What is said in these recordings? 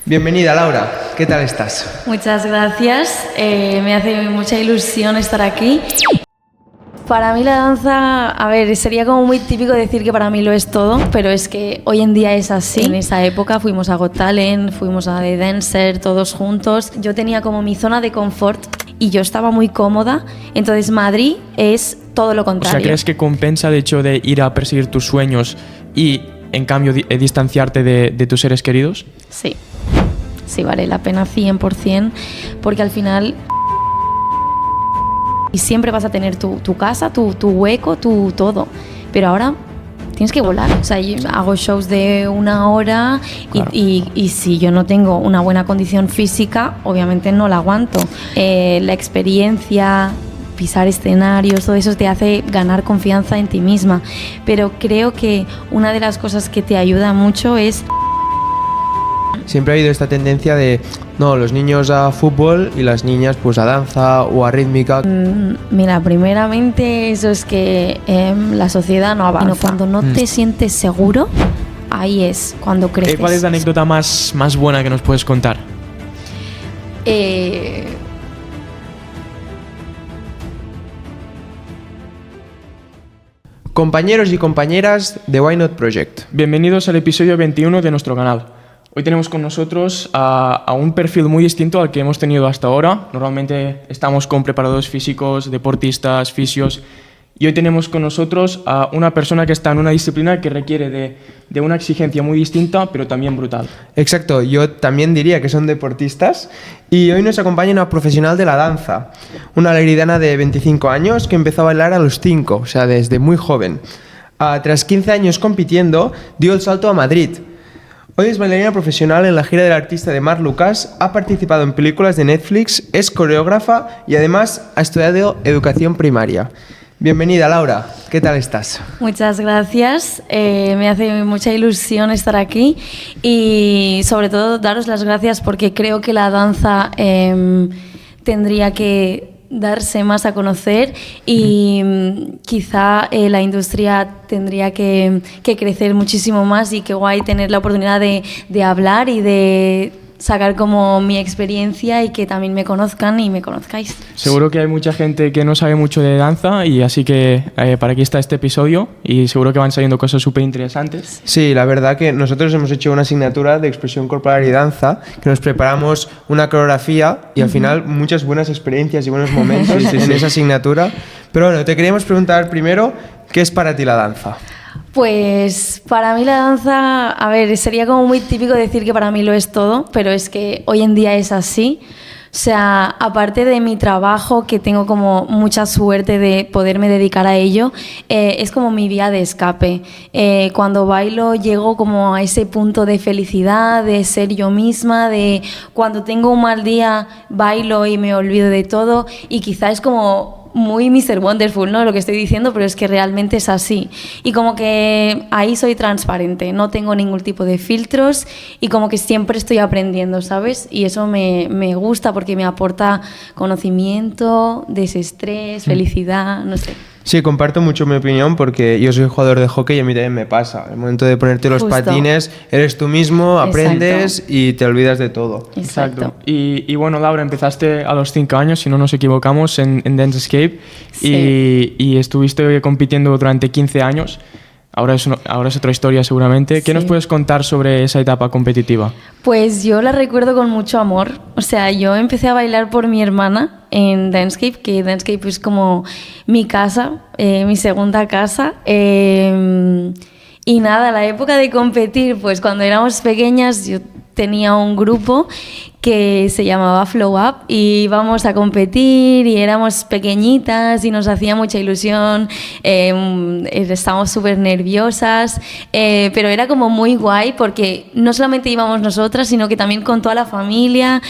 Bienvenida, Laura. ¿Qué tal estás? Muchas gracias. Me hace mucha ilusión estar aquí. Para mí la danza, a ver, sería como muy típico decir que para mí lo es todo, pero es que hoy en día es así. En esa época fuimos a Got Talent, fuimos a The Dancer, todos juntos. Yo tenía como mi zona de confort y yo estaba muy cómoda. Entonces Madrid es todo lo contrario. O sea, ¿crees que compensa el hecho de ir a perseguir tus sueños y, en cambio, distanciarte de tus seres queridos? Sí, sí vale la pena 100%, porque al final... Y siempre vas a tener tu casa, tu hueco, tu todo. Pero ahora tienes que volar. O sea, yo hago shows de 1 hora Claro. y si yo no tengo una buena condición física, obviamente no la aguanto. La experiencia, pisar escenarios, todo eso te hace ganar confianza en ti misma. Pero creo que una de las cosas que te ayuda mucho es... Siempre ha habido esta tendencia de, no, los niños a fútbol y las niñas pues a danza o a rítmica. Mira, primeramente eso es que la sociedad no avanza. Cuando no te sientes seguro, ahí es cuando creces. ¿Cuál es la anécdota más buena que nos puedes contar? Compañeros y compañeras de Why Not Project. Bienvenidos al episodio 21 de nuestro canal. Hoy tenemos con nosotros a un perfil muy distinto al que hemos tenido hasta ahora. Normalmente estamos con preparadores físicos, deportistas, fisios. Y hoy tenemos con nosotros a una persona que está en una disciplina que requiere de una exigencia muy distinta, pero también brutal. Exacto, yo también diría que son deportistas. Y hoy nos acompaña una profesional de la danza. Una leridana de 25 años que empezó a bailar a los 5, o sea, desde muy joven. Tras 15 años compitiendo, dio el salto a Madrid. Hoy es bailarina profesional en la gira del artista de Marc Lucas, ha participado en películas de Netflix, es coreógrafa y además ha estudiado educación primaria. Bienvenida, Laura. ¿Qué tal estás? Muchas gracias. Me hace mucha ilusión estar aquí y sobre todo daros las gracias porque creo que la danza tendría que darse más a conocer y quizá la industria tendría que crecer muchísimo más y qué guay tener la oportunidad de hablar y de sacar como mi experiencia y que también me conozcan y me conozcáis. Seguro que hay mucha gente que no sabe mucho de danza y así que para aquí está este episodio y seguro que van saliendo cosas súper interesantes. Sí, la verdad que nosotros hemos hecho una asignatura de expresión corporal y danza, que nos preparamos una coreografía y al final muchas buenas experiencias y buenos momentos en esa asignatura. Pero bueno, te queríamos preguntar primero, ¿qué es para ti la danza? Pues para mí la danza, a ver, sería como muy típico decir que para mí lo es todo, pero es que hoy en día es así. O sea, aparte de mi trabajo, que tengo como mucha suerte de poderme dedicar a ello, es como mi vía de escape. Cuando bailo llego como a ese punto de felicidad, de ser yo misma, de cuando tengo un mal día bailo y me olvido de todo y quizá es como muy Mr. Wonderful, ¿no? Lo que estoy diciendo, pero es que realmente es así. Y como que ahí soy transparente, no tengo ningún tipo de filtros y como que siempre estoy aprendiendo, ¿sabes? Y eso me gusta porque me aporta conocimiento, desestrés, felicidad, no sé. Sí, comparto mucho mi opinión porque yo soy jugador de hockey y a mí también me pasa. El momento de ponerte los patines, eres tú mismo, aprendes y te olvidas de todo. Exacto. Y bueno, Laura, empezaste a los 5 años, si no nos equivocamos, en Dance Escape y estuviste compitiendo durante 15 años. Ahora es otra historia seguramente. ¿Qué nos puedes contar sobre esa etapa competitiva? Pues yo la recuerdo con mucho amor. O sea, yo empecé a bailar por mi hermana en Dancescape, que Dancescape es como mi casa, mi segunda casa. Y nada, la época de competir, pues cuando éramos pequeñas yo tenía un grupo que se llamaba Flow Up y íbamos a competir y éramos pequeñitas y nos hacía mucha ilusión, estábamos súper nerviosas, pero era como muy guay porque no solamente íbamos nosotras, sino que también con toda la familia,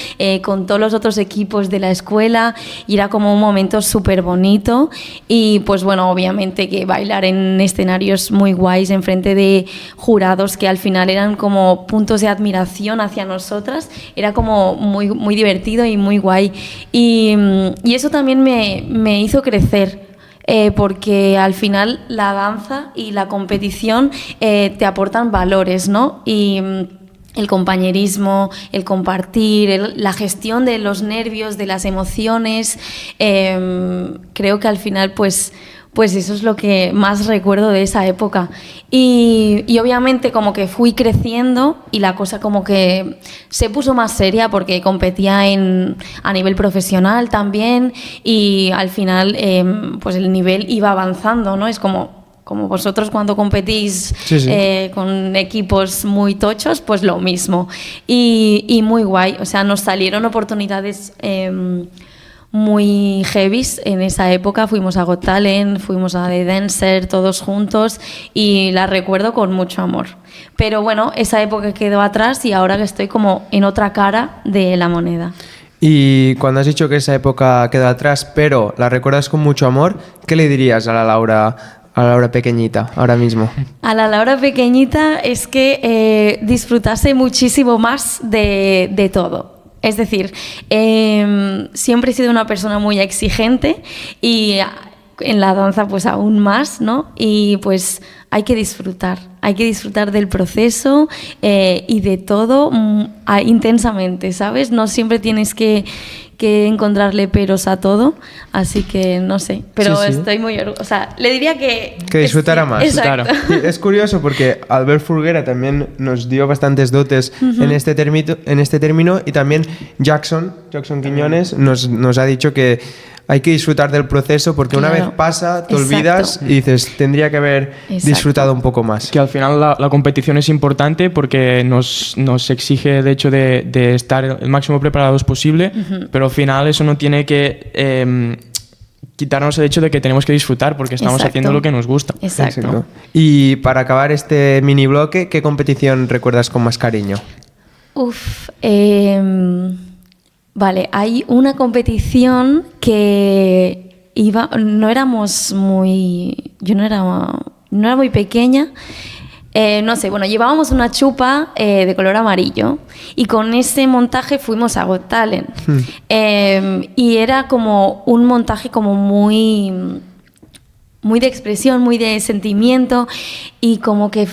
con todos los otros equipos de la escuela y era como un momento súper bonito y pues bueno, obviamente que bailar en escenarios muy guays enfrente de jurados que al final eran como puntos de admiración hacia nosotras, era como muy, muy divertido y muy guay. Y eso también me hizo crecer. Porque al final la danza y la competición te aportan valores, ¿no? Y el compañerismo, el compartir, la gestión de los nervios, de las emociones. Creo que al final pues eso es lo que más recuerdo de esa época. Y obviamente como que fui creciendo y la cosa como que se puso más seria porque competía a nivel profesional también, y al final pues el nivel iba avanzando, ¿no? Es como vosotros cuando competís con equipos muy tochos, pues lo mismo. Y muy guay, o sea, nos salieron oportunidades muy heavies en esa época. Fuimos a Got Talent, fuimos a The Dancer, todos juntos, y la recuerdo con mucho amor. Pero bueno, esa época quedó atrás y ahora que estoy como en otra cara de la moneda. Y cuando has dicho que esa época quedó atrás, pero la recuerdas con mucho amor, ¿qué le dirías a la Laura pequeñita ahora mismo? A la Laura pequeñita es que disfrutase muchísimo más de todo. Es decir, siempre he sido una persona muy exigente y en la danza pues aún más, ¿no? Y pues hay que disfrutar del proceso y de todo intensamente, ¿sabes? No siempre tienes que encontrarle peros a todo, así que no sé, pero estoy muy orgullosa. O sea, le diría que disfrutara más. Exacto. Sí, es curioso porque Albert Fulguera también nos dio bastantes dotes en este término, y también Jackson Quiñones nos ha dicho que hay que disfrutar del proceso porque una vez pasa, te olvidas y dices, tendría que haber disfrutado un poco más. Que al final la competición es importante porque nos exige el hecho de estar el máximo preparados posible, pero al final eso no tiene que quitarnos el hecho de que tenemos que disfrutar porque estamos haciendo lo que nos gusta. Exacto. Y para acabar este mini bloque, ¿qué competición recuerdas con más cariño? Vale, hay una competición que no era muy pequeña, no sé, bueno, llevábamos una chupa de color amarillo y con ese montaje fuimos a Got Talent. Y era como un montaje como muy de expresión, muy de sentimiento, y como que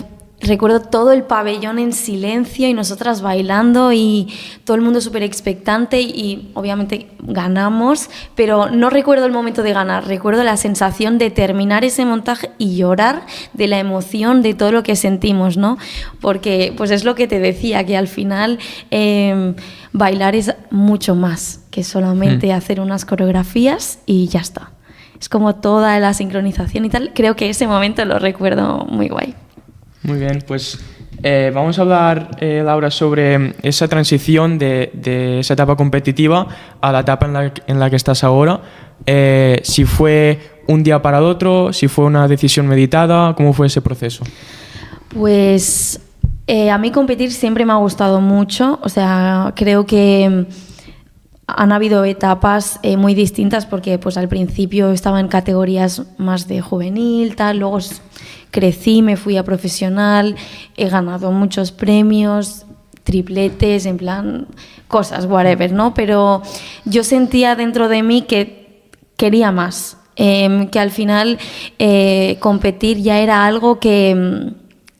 recuerdo todo el pabellón en silencio y nosotras bailando y todo el mundo súper expectante, y obviamente ganamos, pero no recuerdo el momento de ganar, recuerdo la sensación de terminar ese montaje y llorar de la emoción de todo lo que sentimos, ¿no? Porque pues es lo que te decía, que al final bailar es mucho más que solamente hacer unas coreografías y ya está. Es como toda la sincronización y tal. Creo que ese momento lo recuerdo muy guay. Muy bien, pues vamos a hablar, Laura, sobre esa transición de esa etapa competitiva a la etapa en la que estás ahora. Si fue un día para el otro, si fue una decisión meditada, ¿cómo fue ese proceso? Pues a mí competir siempre me ha gustado mucho. O sea, creo que han habido etapas muy distintas porque pues al principio estaba en categorías más de juvenil, tal, luego crecí, me fui a profesional, he ganado muchos premios, tripletes, en plan, cosas, whatever, ¿no? Pero yo sentía dentro de mí que quería más, que al final competir ya era algo que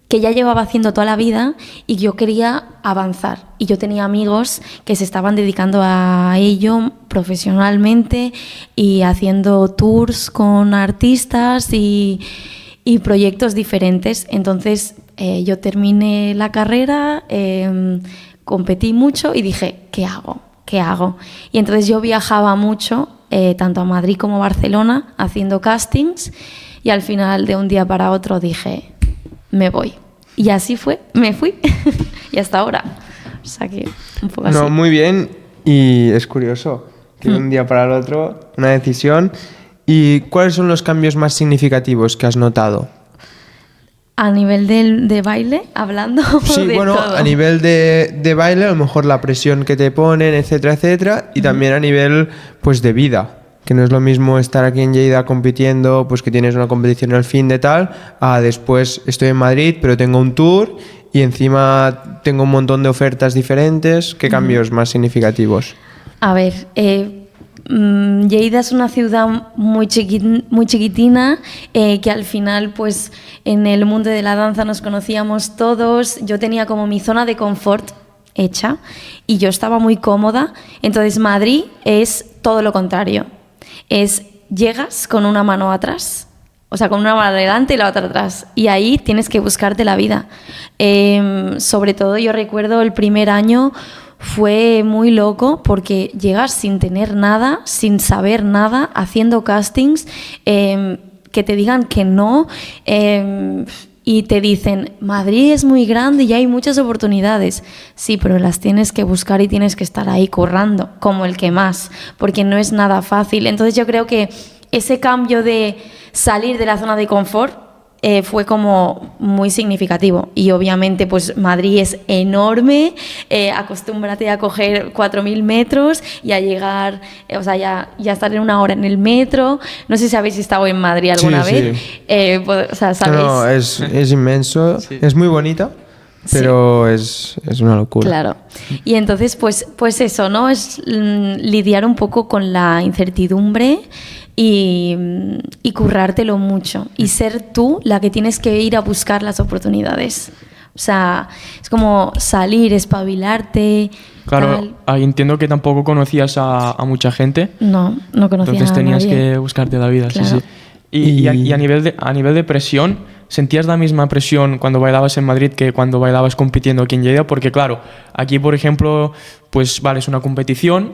ya llevaba haciendo toda la vida y yo quería avanzar. Y yo tenía amigos que se estaban dedicando a ello profesionalmente y haciendo tours con artistas y proyectos diferentes. Entonces yo terminé la carrera, competí mucho y dije, ¿qué hago? ¿Qué hago? Y entonces yo viajaba mucho, tanto a Madrid como a Barcelona, haciendo castings, y al final de un día para otro dije, me voy. Y así fue, me fui y hasta ahora. O sea que un poco así. No, muy bien, y es curioso que de un día para el otro una decisión. ¿Y cuáles son los cambios más significativos que has notado? A nivel de baile, hablando sí, de bueno, todo. A nivel de baile, a lo mejor la presión que te ponen, etcétera, etcétera, y también a nivel pues de vida, que no es lo mismo estar aquí en Lleida compitiendo, pues que tienes una competición al fin de tal, a después estoy en Madrid, pero tengo un tour y encima tengo un montón de ofertas diferentes. ¿Qué cambios más significativos? A ver, Lleida es una ciudad muy chiquitina, que al final pues en el mundo de la danza nos conocíamos todos. Yo tenía como mi zona de confort hecha y yo estaba muy cómoda. Entonces Madrid es todo lo contrario. Llegas con una mano atrás, o sea, con una mano adelante y la otra atrás, y ahí tienes que buscarte la vida. Sobre todo yo recuerdo el primer año fue muy loco porque llegas sin tener nada, sin saber nada, haciendo castings, que te digan que no, y te dicen, Madrid es muy grande y hay muchas oportunidades. Sí, pero las tienes que buscar y tienes que estar ahí currando, como el que más, porque no es nada fácil. Entonces yo creo que ese cambio de salir de la zona de confort fue como muy significativo. Y obviamente pues Madrid es enorme, acostúmbrate a coger 4.000 metros y a llegar, o sea, ya estar en una hora en el metro. No sé si habéis estado en Madrid alguna vez. Pues, o sea, ¿sabéis? No, es inmenso, sí. Es muy bonito, pero sí. es una locura. Claro. Y entonces pues eso, ¿no? Es lidiar un poco con la incertidumbre y currártelo mucho y ser tú la que tienes que ir a buscar las oportunidades. O sea, es como salir, espabilarte. Claro, entiendo que tampoco conocías a mucha gente. No conocía. Entonces tenías nadie. que buscarte la vida, claro. Sí. Y a nivel de presión, ¿sentías la misma presión cuando bailabas en Madrid que cuando bailabas compitiendo aquí en Lleida? Porque claro, aquí por ejemplo, pues vale, es una competición,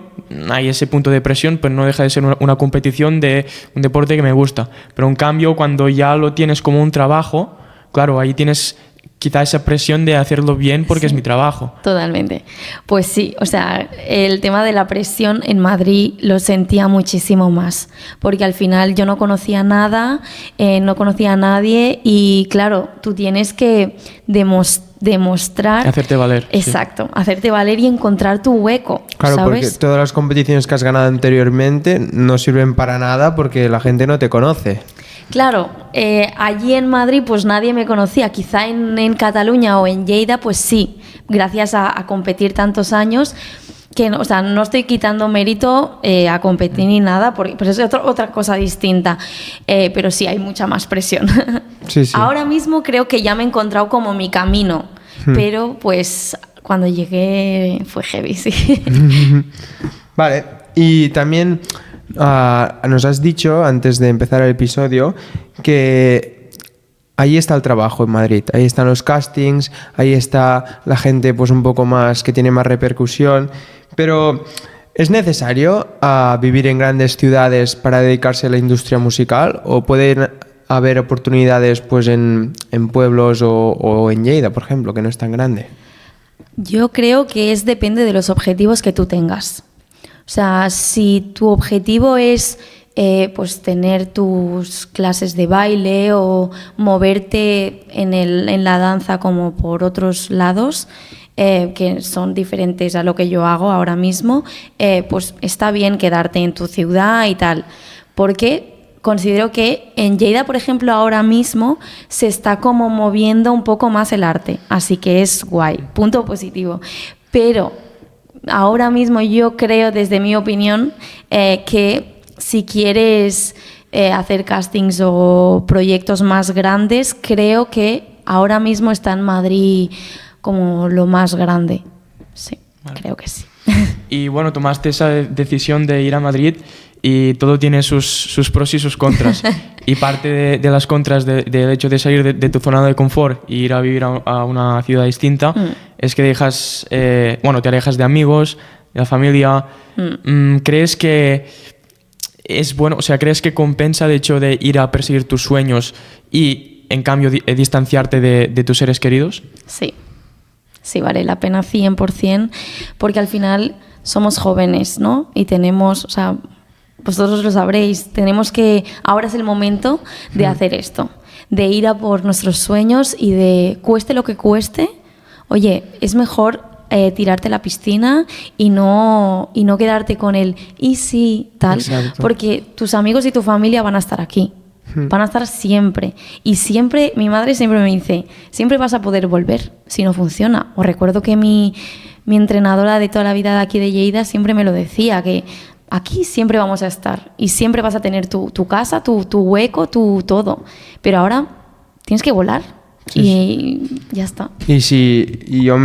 hay ese punto de presión, pero no deja de ser una competición de un deporte que me gusta. Pero en cambio, cuando ya lo tienes como un trabajo, claro, ahí tienes quizá esa presión de hacerlo bien porque es mi trabajo. Totalmente. Pues sí, o sea, el tema de la presión en Madrid lo sentía muchísimo más, porque al final yo no conocía nada, no conocía a nadie y claro, tú tienes que demostrar... Hacerte valer. Exacto, sí. Hacerte valer y encontrar tu hueco, claro, ¿sabes? Porque todas las competiciones que has ganado anteriormente no sirven para nada porque la gente no te conoce. Claro, allí en Madrid pues nadie me conocía, quizá en Cataluña o en Lleida pues sí, gracias a competir tantos años, que o sea, no estoy quitando mérito a competir ni nada, porque pues es otra cosa distinta, pero sí hay mucha más presión. Sí. Ahora mismo creo que ya me he encontrado como mi camino, pero pues cuando llegué fue heavy, sí. Vale, y también... nos has dicho antes de empezar el episodio que ahí está el trabajo en Madrid, ahí están los castings, ahí está la gente pues un poco más que tiene más repercusión, pero ¿es necesario vivir en grandes ciudades para dedicarse a la industria musical o pueden haber oportunidades pues en pueblos o en Lleida, por ejemplo, que no es tan grande? Yo creo que depende de los objetivos que tú tengas. O sea, si tu objetivo es pues tener tus clases de baile o moverte en la danza como por otros lados, que son diferentes a lo que yo hago ahora mismo, pues está bien quedarte en tu ciudad y tal. Porque considero que en Lleida, por ejemplo, ahora mismo se está como moviendo un poco más el arte. Así que es guay, punto positivo. Pero... ahora mismo yo creo, desde mi opinión, que si quieres hacer castings o proyectos más grandes, creo que ahora mismo está en Madrid como lo más grande. Sí, vale. Creo que sí. Y bueno, tomaste esa decisión de ir a Madrid y todo tiene sus pros y sus contras. Y parte de las contras del hecho de salir de tu zona de confort e ir a vivir a una ciudad distinta es que te alejas de amigos, de la familia. ¿Crees que es bueno, o sea, crees que compensa el hecho de ir a perseguir tus sueños y en cambio distanciarte de tus seres queridos? Sí, vale la pena 100%, porque al final somos jóvenes, ¿no? Y tenemos, o sea, vosotros lo sabréis, ahora es el momento de hacer esto, de ir a por nuestros sueños y de cueste lo que cueste, oye, es mejor tirarte a la piscina y no quedarte con el y sí, tal. Exacto. Porque tus amigos y tu familia van a estar aquí, van a estar siempre. Y siempre, mi madre siempre me dice, siempre vas a poder volver si no funciona. Os recuerdo que mi entrenadora de toda la vida de aquí de Lleida siempre me lo decía, que aquí siempre vamos a estar y siempre vas a tener tu casa, tu hueco, tu todo. Pero ahora tienes que volar y ya está. Y yo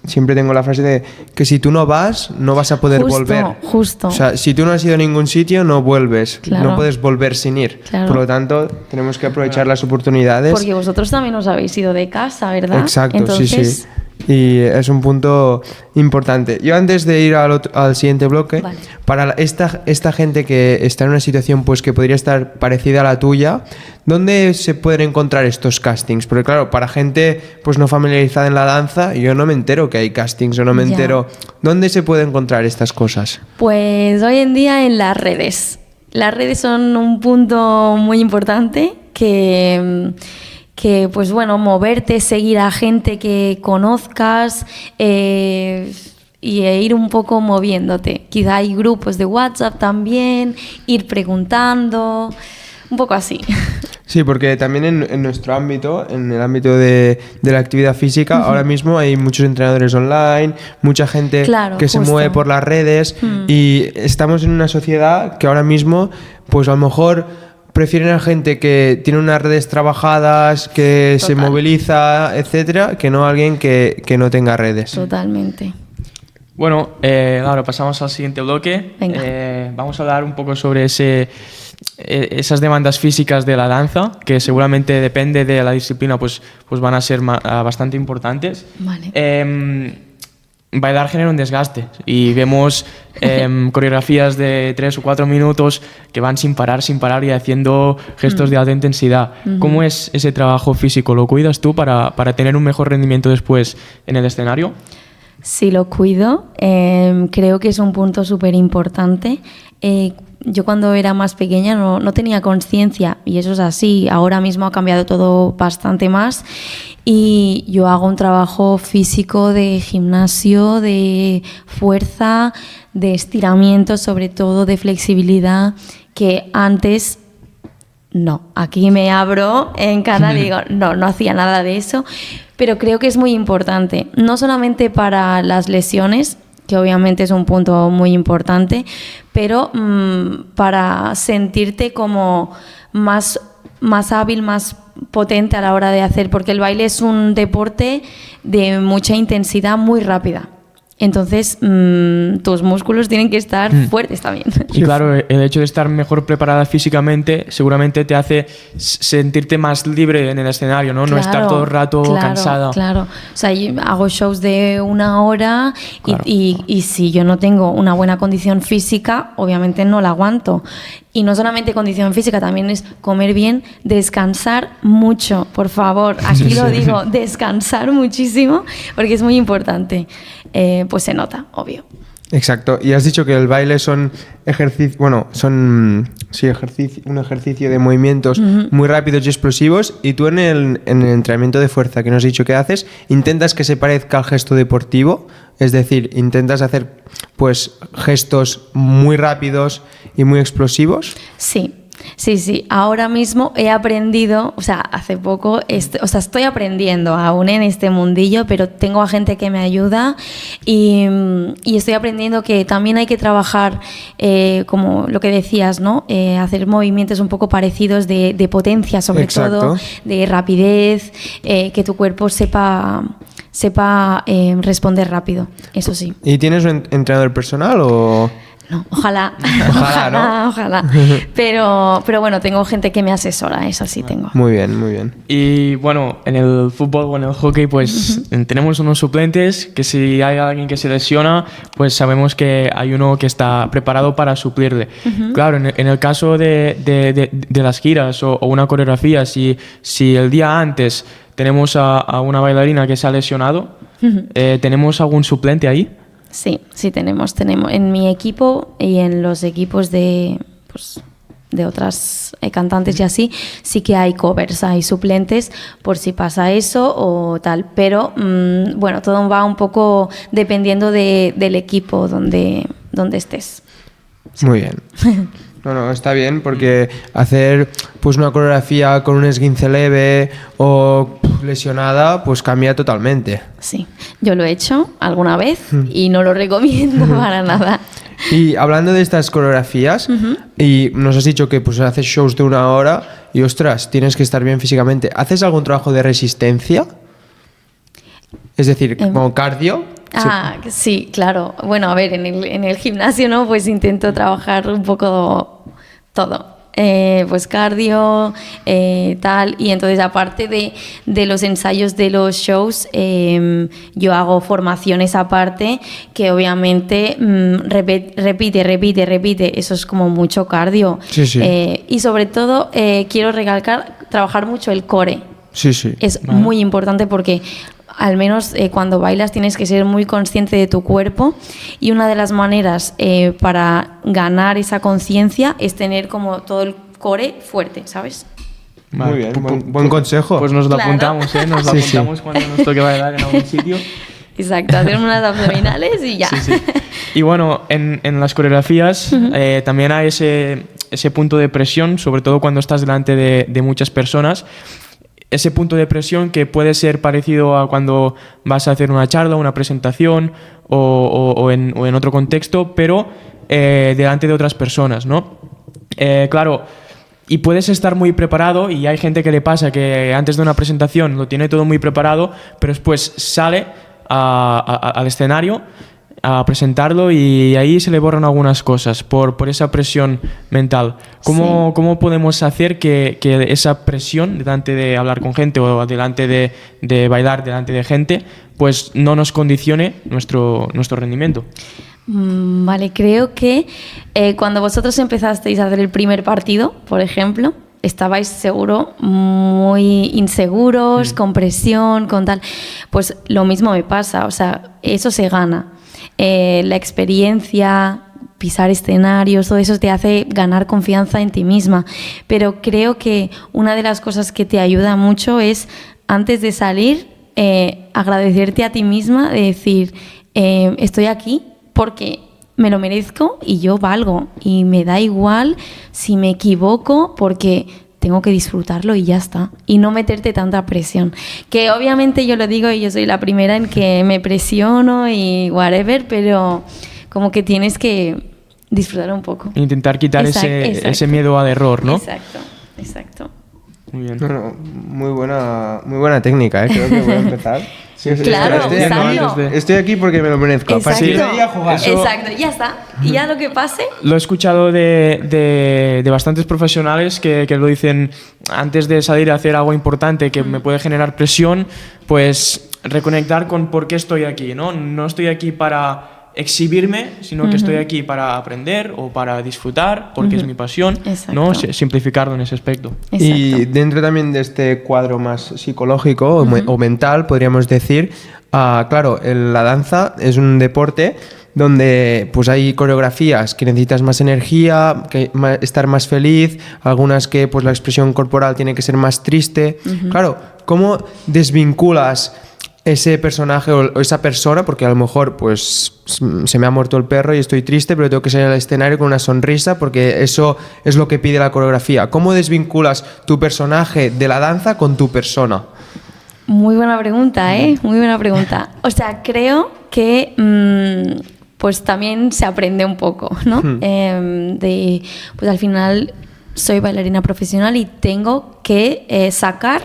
siempre tengo la frase de que si tú no vas a poder volver. Justo. O sea, si tú no has ido a ningún sitio, no vuelves. Claro. No puedes volver sin ir. Claro. Por lo tanto, tenemos que aprovechar las oportunidades. Porque vosotros también os habéis ido de casa, ¿verdad? Exacto, entonces... sí. Y es un punto importante. Yo antes de ir al siguiente bloque, vale. Para esta gente que está en una situación pues que podría estar parecida a la tuya, ¿dónde se pueden encontrar estos castings? Porque claro, para gente pues no familiarizada en la danza, yo no me entero que hay castings o no me entero. ¿Dónde se pueden encontrar estas cosas? Pues hoy en día en las redes. Las redes son un punto muy importante que pues bueno, moverte, seguir a gente que conozcas y ir un poco moviéndote. Quizá hay grupos de WhatsApp también, ir preguntando, un poco así. Sí, porque también en nuestro ámbito, en el ámbito de la actividad física, ahora mismo hay muchos entrenadores online, mucha gente que se mueve por las redes y estamos en una sociedad que ahora mismo, pues a lo mejor prefieren a gente que tiene unas redes trabajadas, que se moviliza, etcétera, que no a alguien que no tenga redes. Totalmente. Bueno, ahora pasamos al siguiente bloque. Vamos a hablar un poco sobre esas demandas físicas de la danza, que seguramente depende de la disciplina, pues van a ser bastante importantes. Vale. Bailar genera un desgaste y vemos coreografías de 3 o 4 minutos que van sin parar y haciendo gestos de alta intensidad. ¿Cómo es ese trabajo físico? ¿Lo cuidas tú para tener un mejor rendimiento después en el escenario? Sí, lo cuido. Creo que es un punto súper importante. Yo cuando era más pequeña no tenía conciencia y eso es así. Ahora mismo ha cambiado todo bastante más y yo hago un trabajo físico de gimnasio, de fuerza, de estiramiento, sobre todo de flexibilidad, que antes no. Aquí me abro en cara y digo, no hacía nada de eso, pero creo que es muy importante, no solamente para las lesiones, que obviamente es un punto muy importante, pero para sentirte como más hábil, más potente a la hora de hacer, porque el baile es un deporte de mucha intensidad muy rápida. Entonces, tus músculos tienen que estar fuertes también. Y claro, el hecho de estar mejor preparada físicamente seguramente te hace sentirte más libre en el escenario, ¿no? No estar todo el rato cansada. Claro, o sea, yo hago shows de 1 hora y si yo no tengo una buena condición física, obviamente no la aguanto. Y no solamente condición física, también es comer bien, descansar mucho, por favor. Aquí lo digo, descansar muchísimo, porque es muy importante. Pues se nota, obvio. Exacto. Y has dicho que el baile son ejercicios, un ejercicio de movimientos muy rápidos y explosivos. Y tú en el entrenamiento de fuerza que nos has dicho que haces, intentas que se parezca al gesto deportivo. Es decir, intentas hacer pues gestos muy rápidos y muy explosivos. Sí. Ahora mismo he aprendido, o sea, hace poco, estoy aprendiendo aún en este mundillo, pero tengo a gente que me ayuda y estoy aprendiendo que también hay que trabajar, como lo que decías, ¿no? Hacer movimientos un poco parecidos de potencia, sobre todo, de rapidez, que tu cuerpo sepa responder rápido, eso sí. ¿Y tienes un entrenador personal o...? No, ojalá. Ojalá. Pero bueno, tengo gente que me asesora, eso sí tengo. Muy bien. Y bueno, en el fútbol o en el hockey pues tenemos unos suplentes que si hay alguien que se lesiona, pues sabemos que hay uno que está preparado para suplirle. Claro, en el caso de las giras o una coreografía, si el día antes tenemos a una bailarina que se ha lesionado, ¿tenemos algún suplente ahí? Sí, tenemos en mi equipo y en los equipos de otras cantantes y así, sí que hay covers, hay suplentes por si pasa eso o tal, pero bueno, todo va un poco dependiendo del equipo donde estés. Sí. Muy bien. No, está bien porque hacer pues una coreografía con un esguince leve o lesionada pues cambia totalmente. Sí, yo lo he hecho alguna vez y no lo recomiendo para nada. Y hablando de estas coreografías, y nos has dicho que pues haces shows de 1 hora y ostras, tienes que estar bien físicamente. ¿Haces algún trabajo de resistencia? Es decir, como cardio. Sí, claro. Bueno, a ver, en el gimnasio, ¿no? Pues intento trabajar un poco todo. Pues cardio, tal, y entonces aparte de los ensayos de los shows, yo hago formaciones aparte que obviamente repite, eso es como mucho cardio. Sí, sí. Y sobre todo quiero recalcar, trabajar mucho el core. Sí, sí. Es muy importante porque al menos cuando bailas tienes que ser muy consciente de tu cuerpo, y una de las maneras para ganar esa conciencia es tener como todo el core fuerte, ¿sabes? Muy bien, buen consejo. Pues nos lo apuntamos, nos lo Sí, apuntamos cuando nos toque bailar en algún sitio. Exacto, hacer unas abdominales y ya. Sí. Y bueno, en las coreografías también hay ese punto de presión, sobre todo cuando estás delante de muchas personas. Ese punto de presión que puede ser parecido a cuando vas a hacer una charla, una presentación o en otro contexto, pero delante de otras personas, ¿no? Claro, y puedes estar muy preparado, y hay gente que le pasa que antes de una presentación lo tiene todo muy preparado, pero después sale al escenario a presentarlo y ahí se le borran algunas cosas por esa presión mental. ¿Cómo podemos hacer que esa presión delante de hablar con gente o delante de bailar delante de gente pues no nos condicione nuestro rendimiento? Vale, creo que cuando vosotros empezasteis a hacer el primer partido, por ejemplo, estabais seguro muy inseguros, con presión, con tal. Pues lo mismo me pasa, o sea, eso se gana. La experiencia, pisar escenarios, todo eso te hace ganar confianza en ti misma. Pero creo que una de las cosas que te ayuda mucho es, antes de salir, agradecerte a ti misma, de decir, estoy aquí porque me lo merezco y yo valgo. Y me da igual si me equivoco porque tengo que disfrutarlo y ya está. Y no meterte tanta presión. Que obviamente yo lo digo y yo soy la primera en que me presiono y whatever, pero como que tienes que disfrutar un poco. Intentar quitar ese miedo al error, ¿no? Exacto. Muy bien. No, muy buena técnica, ¿eh? Creo que voy a empezar. Sí, claro, estoy aquí porque me lo merezco. Exacto. A partir de ahí a jugar. Exacto, ya está. Y ya lo que pase. Lo he escuchado de bastantes profesionales que lo dicen antes de salir a hacer algo importante que me puede generar presión, pues reconectar con por qué estoy aquí, ¿no? No estoy aquí para exhibirme, sino que estoy aquí para aprender o para disfrutar, porque es mi pasión, ¿no? Simplificarlo en ese aspecto. Exacto. Y dentro también de este cuadro más psicológico o mental, podríamos decir, claro, la danza es un deporte donde pues hay coreografías que necesitas más energía, estar más feliz, algunas que pues la expresión corporal tiene que ser más triste. Claro, ¿cómo desvinculas ese personaje o esa persona? Porque a lo mejor pues se me ha muerto el perro y estoy triste, pero tengo que salir al escenario con una sonrisa porque eso es lo que pide la coreografía. ¿Cómo desvinculas tu personaje de la danza con tu persona? Muy buena pregunta, muy buena pregunta. O sea, creo que pues también se aprende un poco, ¿no? Pues al final soy bailarina profesional y tengo que sacar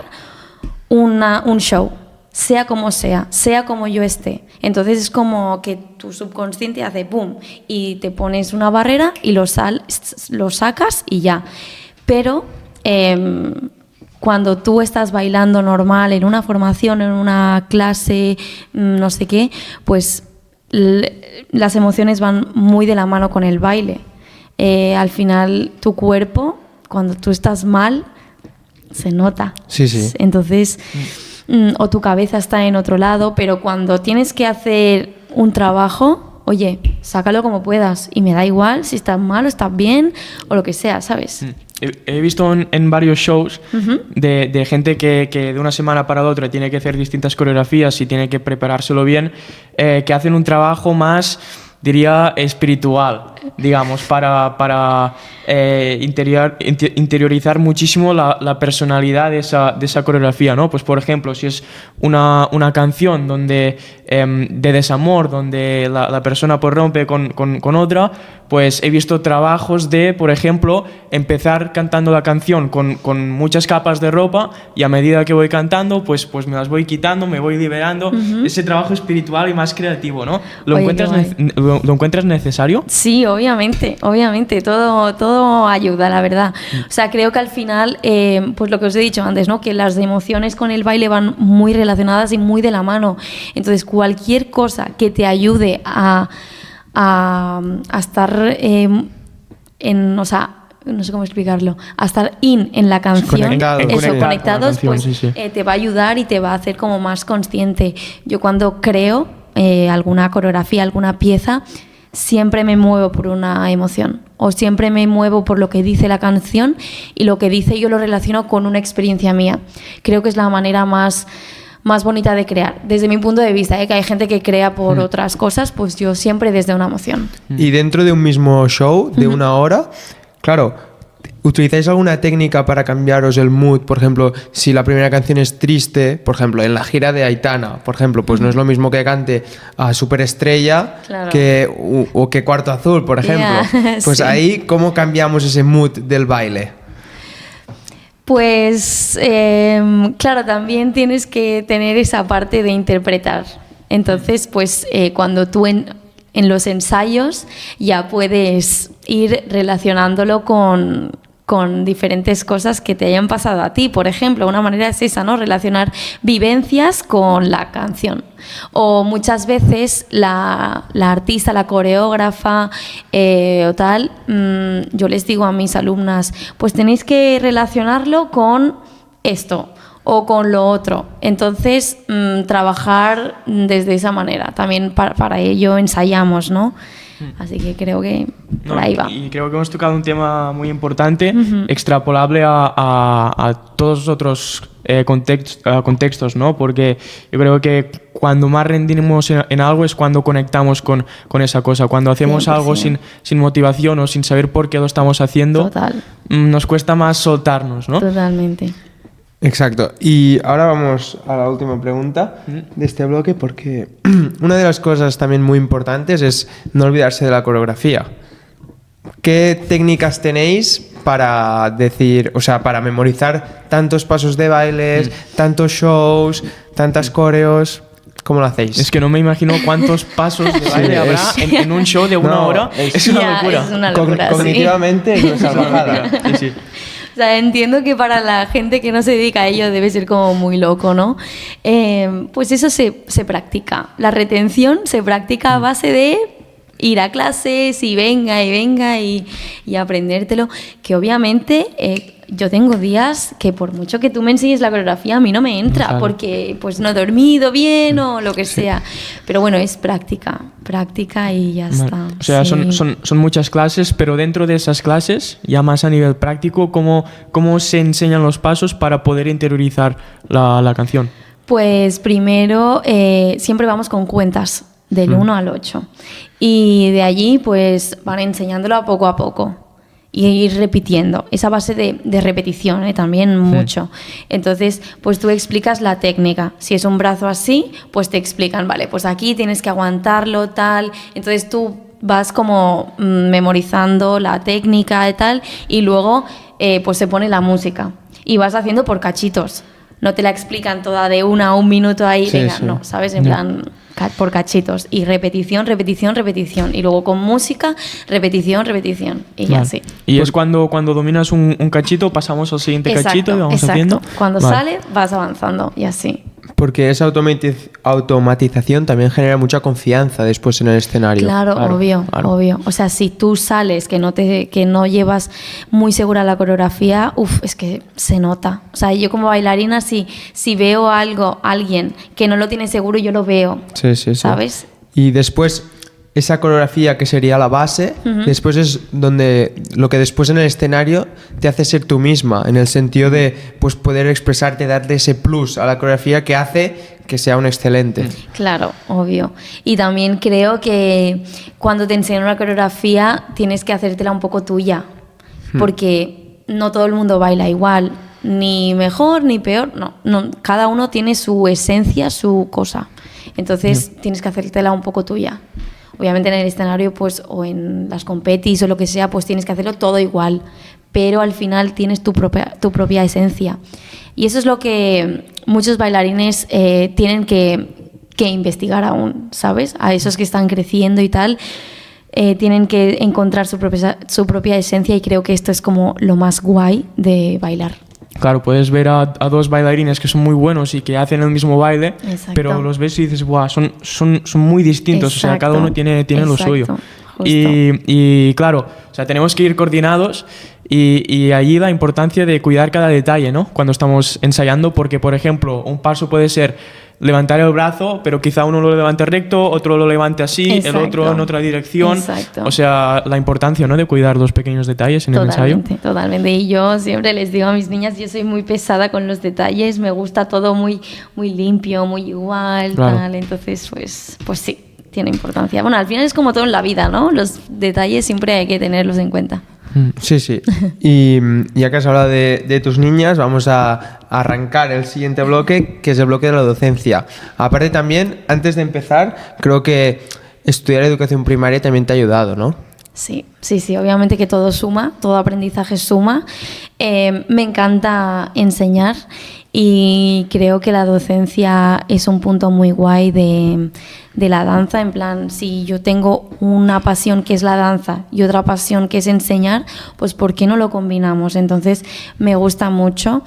un show, sea como yo esté. Entonces es como que tu subconsciente hace boom y te pones una barrera y lo sacas y ya. Pero cuando tú estás bailando normal en una formación, en una clase, no sé qué, pues las emociones van muy de la mano con el baile. Al final tu cuerpo, cuando tú estás mal, se nota. Sí. Entonces o tu cabeza está en otro lado, pero cuando tienes que hacer un trabajo, oye, sácalo como puedas y me da igual si estás mal o estás bien o lo que sea, ¿sabes? He visto en varios shows de gente que de una semana para la otra tiene que hacer distintas coreografías y tiene que preparárselo bien, que hacen un trabajo más, diría, espiritual, digamos, para interiorizar muchísimo la personalidad de esa coreografía, ¿no? Pues, por ejemplo, si es una canción donde de desamor, donde la persona pues rompe con otra, pues he visto trabajos de, por ejemplo, empezar cantando la canción con muchas capas de ropa y a medida que voy cantando, pues me las voy quitando, me voy liberando. Ese trabajo espiritual y más creativo, ¿no? ¿Lo encuentras necesario? Sí, obviamente, todo ayuda, la verdad. O sea, creo que al final, pues lo que os he dicho antes, ¿no? Que las emociones con el baile van muy relacionadas y muy de la mano. Entonces, cualquier cosa que te ayude a estar o sea, no sé cómo explicarlo, a estar en la canción, conectados, pues sí. Te va a ayudar y te va a hacer como más consciente. Yo cuando creo alguna coreografía, alguna pieza, siempre me muevo por una emoción o siempre me muevo por lo que dice la canción, y lo que dice yo lo relaciono con una experiencia mía. Creo que es la manera más bonita de crear, desde mi punto de vista, que hay gente que crea por otras cosas, pues yo siempre desde una emoción. Y dentro de un mismo show de una hora, claro, ¿utilizáis alguna técnica para cambiaros el mood? Por ejemplo, si la primera canción es triste, por ejemplo, en la gira de Aitana, por ejemplo, pues no es lo mismo que cante a Superestrella, claro, o que Cuarto Azul, por ejemplo. Pues sí. Ahí, ¿cómo cambiamos ese mood del baile? Pues claro, también tienes que tener esa parte de interpretar. Entonces, pues cuando tú en los ensayos ya puedes ir relacionándolo con diferentes cosas que te hayan pasado a ti. Por ejemplo, una manera es esa, ¿no? Relacionar vivencias con la canción. O muchas veces la artista, la coreógrafa o tal, yo les digo a mis alumnas, pues tenéis que relacionarlo con esto o con lo otro. Entonces, trabajar desde esa manera. También para ello ensayamos, ¿no? Así que creo que por ahí va. Y creo que hemos tocado un tema muy importante, extrapolable a todos los otros contextos, ¿no? Porque yo creo que cuando más rendimos en algo es cuando conectamos con esa cosa. Cuando hacemos 100%. Algo sin motivación o sin saber por qué lo estamos haciendo, nos cuesta más soltarnos, ¿no? Totalmente. Exacto. Y ahora vamos a la última pregunta de este bloque, porque una de las cosas también muy importantes es no olvidarse de la coreografía. ¿Qué técnicas tenéis para decir, o sea, para memorizar tantos pasos de bailes, tantos shows, tantas coreos? ¿Cómo lo hacéis? Es que no me imagino cuántos pasos de baile habrá en un show de una hora. Es una locura. Es una locura, Cognitivamente es una salvajada. Sí. O sea, entiendo que para la gente que no se dedica a ello debe ser como muy loco, ¿no? Pues eso se practica. La retención se practica a base de ir a clases y venga y aprendértelo. Que obviamente yo tengo días que por mucho que tú me enseñes la coreografía, a mí no me entra, claro, porque pues no he dormido bien o lo que sea. Pero bueno, es práctica y ya está. O sea, son muchas clases, pero dentro de esas clases, ya más a nivel práctico, ¿cómo se enseñan los pasos para poder interiorizar la canción? Pues primero siempre vamos con cuentas del 1 al 8 y de allí pues van enseñándolo a poco y ir repitiendo, esa base de repetición también mucho. Entonces pues tú explicas la técnica, si es un brazo así pues te explican, vale, pues aquí tienes que aguantarlo tal, entonces tú vas como memorizando la técnica y tal, y luego pues se pone la música y vas haciendo por cachitos, no te la explican toda de 1 a 1 minuto ahí, venga, no, ¿sabes? En plan por cachitos y repetición y luego con música, repetición y así. Y es cuando dominas un cachito pasamos al siguiente cachito y vamos haciendo. Cuando sale vas avanzando y así. Porque esa automatización también genera mucha confianza después en el escenario. Claro. Obvio. O sea, si tú sales que no llevas muy segura la coreografía, es que se nota. O sea, yo como bailarina, si veo alguien que no lo tiene seguro, yo lo veo. Sí. ¿Sabes? Y después, esa coreografía que sería la base, después es donde lo que después en el escenario te hace ser tú misma, en el sentido de pues poder expresarte, darle ese plus a la coreografía que hace que sea un excelente. Claro, obvio. Y también creo que cuando te enseñan una coreografía tienes que hacértela un poco tuya, porque no todo el mundo baila igual, ni mejor ni peor, no, cada uno tiene su esencia, su cosa. Entonces tienes que hacértela un poco tuya. Obviamente en el escenario pues, o en las competis o lo que sea, pues tienes que hacerlo todo igual, pero al final tienes tu propia esencia. Y eso es lo que muchos bailarines tienen que investigar aún, ¿sabes? A esos que están creciendo y tal, tienen que encontrar su propia esencia, y creo que esto es como lo más guay de bailar. Claro, puedes ver a dos bailarines que son muy buenos y que hacen el mismo baile, Exacto. pero los ves y dices, ¡buah! Son muy distintos. Exacto. O sea, cada uno tiene lo suyo. Justo. Y claro, o sea, tenemos que ir coordinados, y allí la importancia de cuidar cada detalle, ¿no? Cuando estamos ensayando, porque, por ejemplo, un paso puede ser levantar el brazo, pero quizá uno lo levante recto, otro lo levante así, Exacto. el otro en otra dirección. Exacto. O sea, la importancia, ¿no?, de cuidar los pequeños detalles en el ensayo. Totalmente. Y yo siempre les digo a mis niñas, yo soy muy pesada con los detalles, me gusta todo muy, muy limpio, muy igual, Claro. tal. Entonces, pues sí, tiene importancia. Bueno, al final es como todo en la vida, ¿no? Los detalles siempre hay que tenerlos en cuenta. Sí, sí. Y ya que has hablado de tus niñas, vamos a arrancar el siguiente bloque, que es el bloque de la docencia. Aparte también, antes de empezar, creo que estudiar educación primaria también te ha ayudado, ¿no? Sí, obviamente que todo suma, todo aprendizaje suma. Me encanta enseñar y creo que la docencia es un punto muy guay de la danza. En plan, si yo tengo una pasión que es la danza y otra pasión que es enseñar, pues ¿por qué no lo combinamos? Entonces me gusta mucho.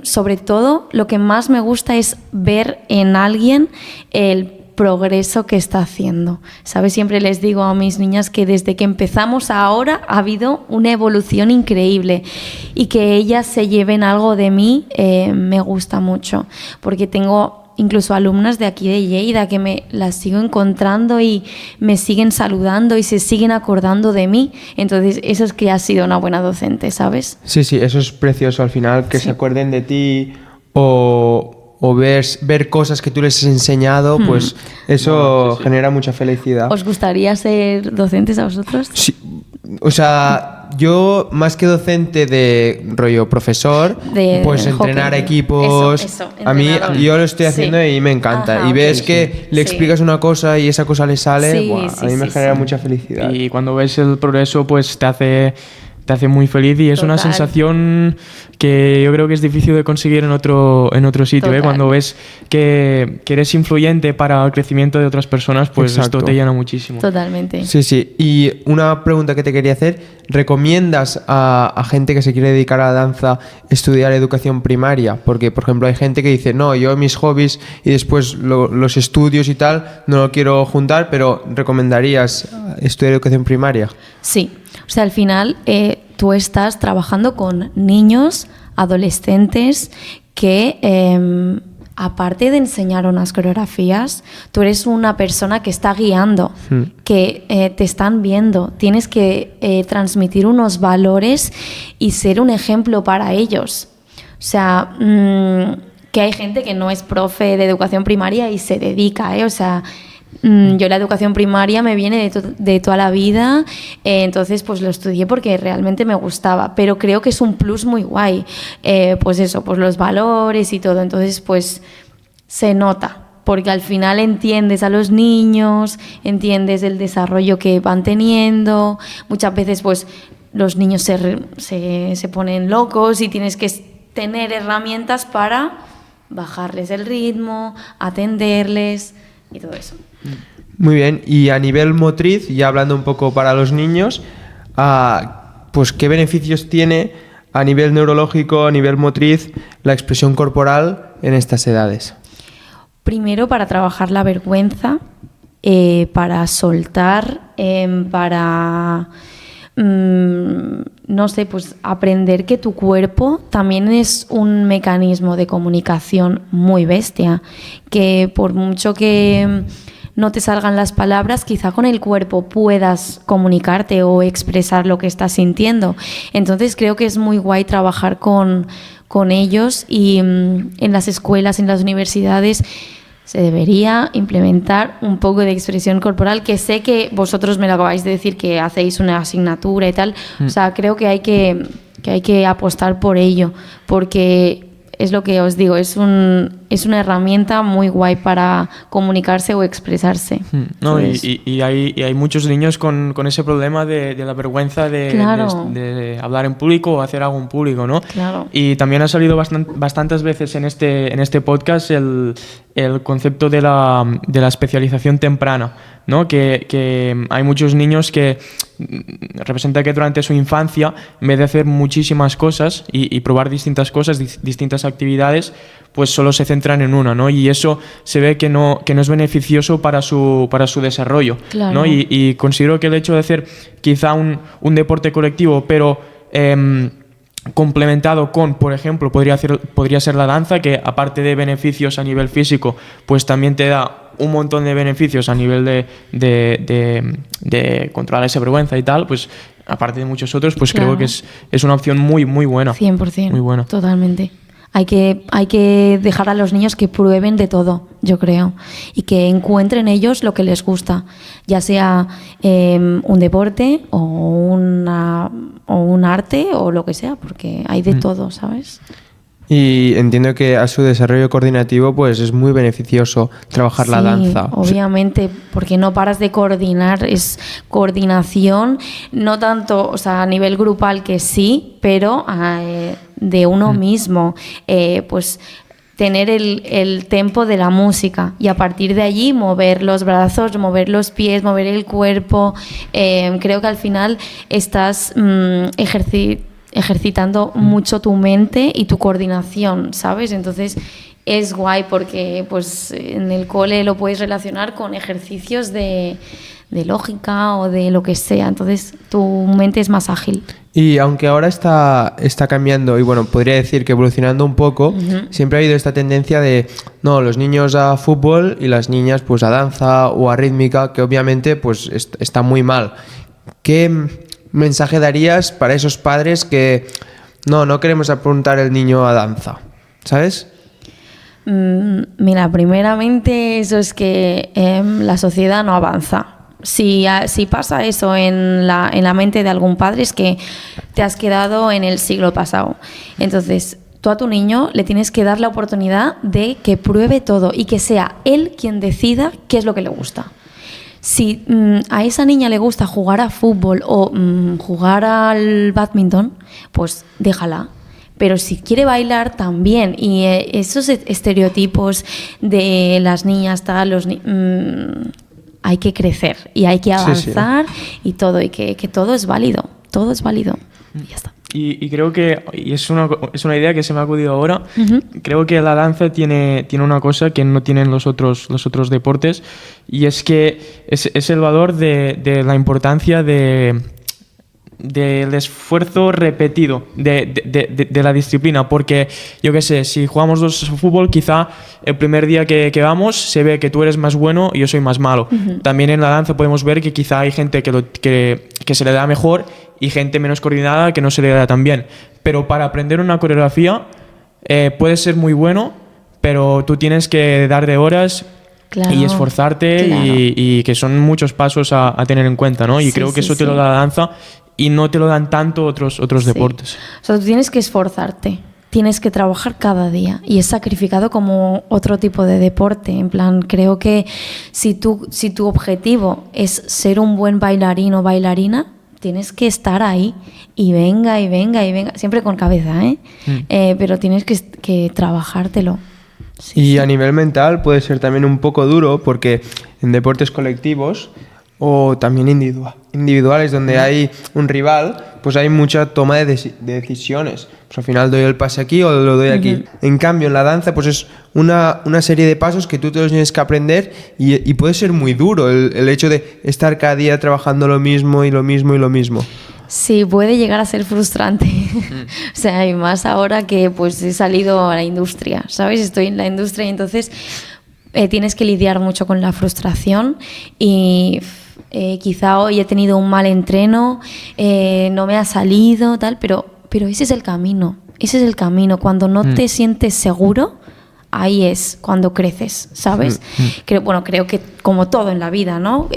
Sobre todo, lo que más me gusta es ver en alguien el progreso que está haciendo. ¿Sabes? Siempre les digo a mis niñas que desde que empezamos a ahora ha habido una evolución increíble, y que ellas se lleven algo de mí me gusta mucho, porque tengo incluso alumnas de aquí de Lleida que me las sigo encontrando y me siguen saludando y se siguen acordando de mí. Entonces eso es que ha sido una buena docente, ¿sabes? Sí, eso es precioso al final, que se acuerden de ti o ver cosas que tú les has enseñado, pues eso genera mucha felicidad. ¿Os gustaría ser docentes a vosotros? Sí, o sea, yo más que docente de rollo profesor, pues entrenar hockey. equipos, Eso, a mí entrenador. yo lo estoy haciendo y me encanta. Ajá, y ves ok. que le Sí. explicas una cosa y esa cosa le sale, Sí, ¡buah! sí, A mí me sí, genera sí. mucha felicidad. Y cuando ves el progreso, pues te hace muy feliz, y es una Total. sensación que yo creo que es difícil de conseguir en otro sitio, ¿eh? Total. Cuando ves que eres influyente para el crecimiento de otras personas, pues Exacto. esto te llena muchísimo. Totalmente. Sí. Y una pregunta que te quería hacer, ¿recomiendas a gente que se quiere dedicar a la danza estudiar educación primaria? Porque, por ejemplo, hay gente que dice, no, yo mis hobbies y después los estudios y tal, no lo quiero juntar, pero ¿recomendarías estudiar educación primaria? Sí, o sea, al final tú estás trabajando con niños, adolescentes que aparte de enseñar unas coreografías, tú eres una persona que está guiando, que te están viendo. Tienes que transmitir unos valores y ser un ejemplo para ellos. O sea, que hay gente que no es profe de educación primaria y se dedica, o sea... Yo la educación primaria me viene de toda la vida, entonces pues lo estudié porque realmente me gustaba, pero creo que es un plus muy guay, pues eso, pues los valores y todo, entonces pues se nota, porque al final entiendes a los niños, entiendes el desarrollo que van teniendo, muchas veces pues los niños se ponen locos y tienes que tener herramientas para bajarles el ritmo, atenderles y todo eso. Muy bien, y a nivel motriz, ya hablando un poco para los niños, pues ¿qué beneficios tiene a nivel neurológico, a nivel motriz, la expresión corporal en estas edades? Primero, para trabajar la vergüenza, para soltar, para... no sé, pues aprender que tu cuerpo también es un mecanismo de comunicación muy bestia, que por mucho que no te salgan las palabras, quizá con el cuerpo puedas comunicarte o expresar lo que estás sintiendo. Entonces creo que es muy guay trabajar con ellos, y en las escuelas, en las universidades, se debería implementar un poco de expresión corporal, que sé que vosotros me lo acabáis de decir, que hacéis una asignatura y tal. O sea, creo que hay que apostar por ello, porque es lo que os digo, es una herramienta muy guay para comunicarse o expresarse. No, y hay muchos niños con ese problema de la vergüenza Claro. de hablar en público o hacer algo en público, ¿no? Claro. Y también ha salido bastantes veces en este podcast el concepto de la especialización temprana, ¿no? Que hay muchos niños que representa que durante su infancia, en vez de hacer muchísimas cosas y probar distintas cosas, distintas actividades, pues solo se centran en una, ¿no? Y eso se ve que no es beneficioso para su desarrollo, Claro. ¿no? Y considero que el hecho de hacer quizá un deporte colectivo, pero complementado con, por ejemplo, podría ser la danza, que aparte de beneficios a nivel físico, pues también te da un montón de beneficios a nivel de controlar esa vergüenza y tal, pues aparte de muchos otros, pues Claro. creo que es una opción muy, muy buena. 100%. Muy buena. Totalmente. Hay que dejar a los niños que prueben de todo, yo creo, y que encuentren ellos lo que les gusta, ya sea un deporte o un arte o lo que sea, porque hay de todo, ¿sabes? Y entiendo que a su desarrollo coordinativo pues es muy beneficioso trabajar la Sí, danza. obviamente, porque no paras de coordinar, es coordinación, no tanto, o sea, a nivel grupal que sí, pero de uno mismo, pues tener el tempo de la música y a partir de allí mover los brazos, mover los pies, mover el cuerpo. Creo que al final estás ejercitando mucho tu mente y tu coordinación, ¿sabes? Entonces es guay porque pues en el cole lo puedes relacionar con ejercicios de lógica o de lo que sea, entonces tu mente es más ágil. Y aunque ahora está cambiando y bueno, podría decir que evolucionando un poco, siempre ha habido esta tendencia de, no, los niños a fútbol y las niñas pues a danza o a rítmica, que obviamente pues está muy mal. ¿Qué mensaje darías para esos padres que no queremos apuntar el niño a danza? ¿Sabes? Mira, primeramente eso es que la sociedad no avanza. Si pasa eso en la mente de algún padre es que te has quedado en el siglo pasado. Entonces, tú a tu niño le tienes que dar la oportunidad de que pruebe todo y que sea él quien decida qué es lo que le gusta. Si a esa niña le gusta jugar a fútbol o jugar al bádminton, pues déjala. Pero si quiere bailar también, y esos estereotipos de las niñas, tal, hay que crecer y hay que avanzar, y todo, y que todo es válido, y ya está. Y creo que, y es una idea que se me ha acudido ahora, creo que la danza tiene una cosa que no tienen los otros deportes, y es que es el valor de la importancia del esfuerzo repetido de la disciplina, porque yo qué sé, si jugamos dos fútbol, quizá el primer día que vamos se ve que tú eres más bueno y yo soy más malo. También en la danza podemos ver que quizá hay gente que se le da mejor y gente menos coordinada que no se le da tan bien, pero para aprender una coreografía puedes ser muy bueno, pero tú tienes que dar de horas. Claro, y esforzarte, claro. y que son muchos pasos a tener en cuenta, ¿no? Y creo que eso te lo da la danza y no te lo dan tanto otros deportes. O sea, tú tienes que esforzarte, tienes que trabajar cada día y es sacrificado como otro tipo de deporte. En plan, creo que si tu objetivo es ser un buen bailarín o bailarina, tienes que estar ahí y venga, siempre con cabeza, pero tienes que trabajártelo. Sí, y a nivel mental puede ser también un poco duro porque en deportes colectivos o también individuales donde hay un rival, pues hay mucha toma de decisiones. Pues al final doy el pase aquí o lo doy aquí. En cambio, en la danza pues es una serie de pasos que tú te los tienes que aprender y puede ser muy duro el hecho de estar cada día trabajando lo mismo y lo mismo y lo mismo. Sí, puede llegar a ser frustrante. O sea, y más ahora que pues he salido a la industria, ¿sabes? Estoy en la industria y entonces tienes que lidiar mucho con la frustración y quizá hoy he tenido un mal entreno, no me ha salido, tal, pero ese es el camino. Cuando no te sientes seguro, ahí es cuando creces, ¿sabes? Creo que como todo en la vida, ¿no?